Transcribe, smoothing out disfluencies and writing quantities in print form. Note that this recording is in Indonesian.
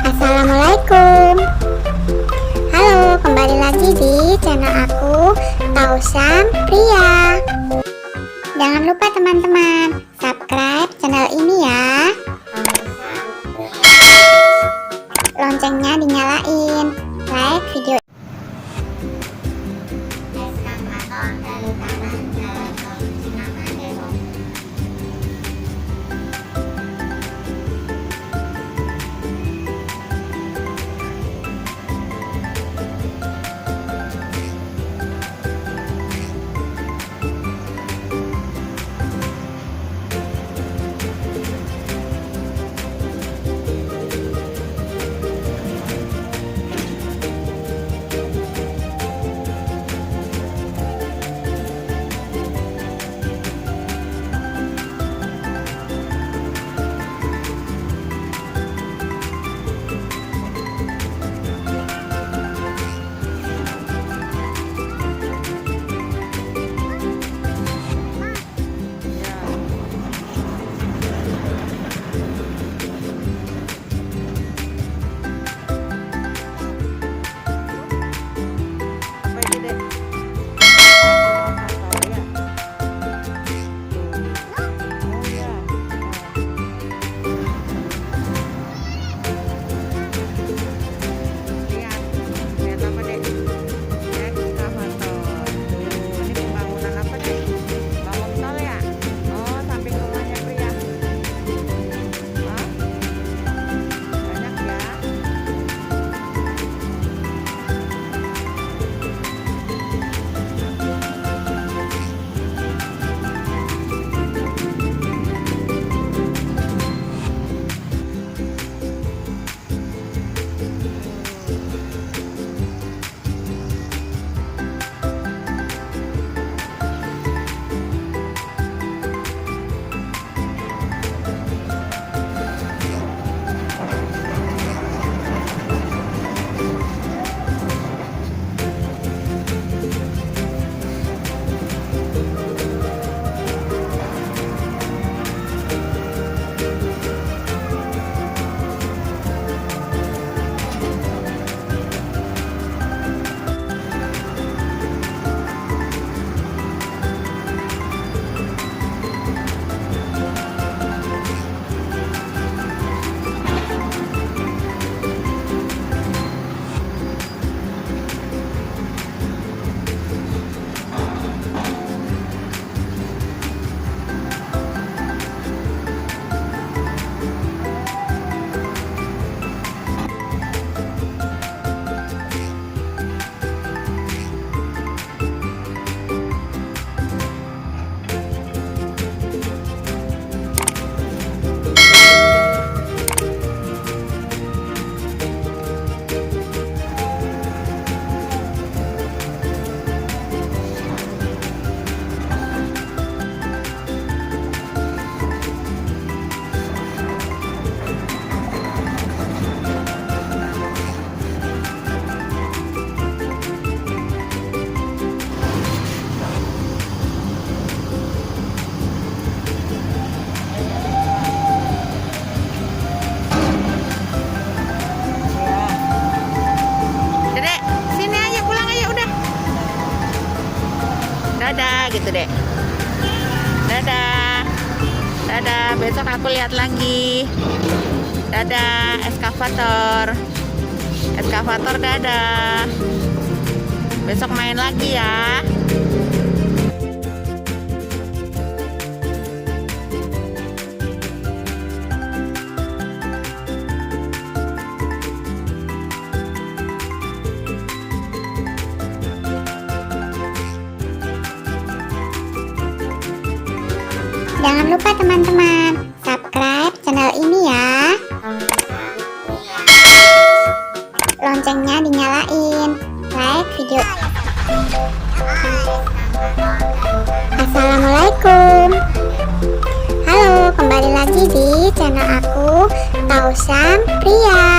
Assalamualaikum. Halo, kembali lagi di channel aku, Priya. Jangan lupa teman-teman subscribe channel ini ya. Loncengnya dinyalain. Like video. Excavator dari tanah jalan cinangka depok. Dadah gitu deh. Dadah. Dadah, besok aku lihat lagi. Dadah, Excavator. Excavator dadah. Besok main lagi ya. Jangan lupa teman-teman subscribe channel ini ya. Loncengnya dinyalain. Like video. Assalamualaikum. Halo, kembali lagi di channel aku, Priya.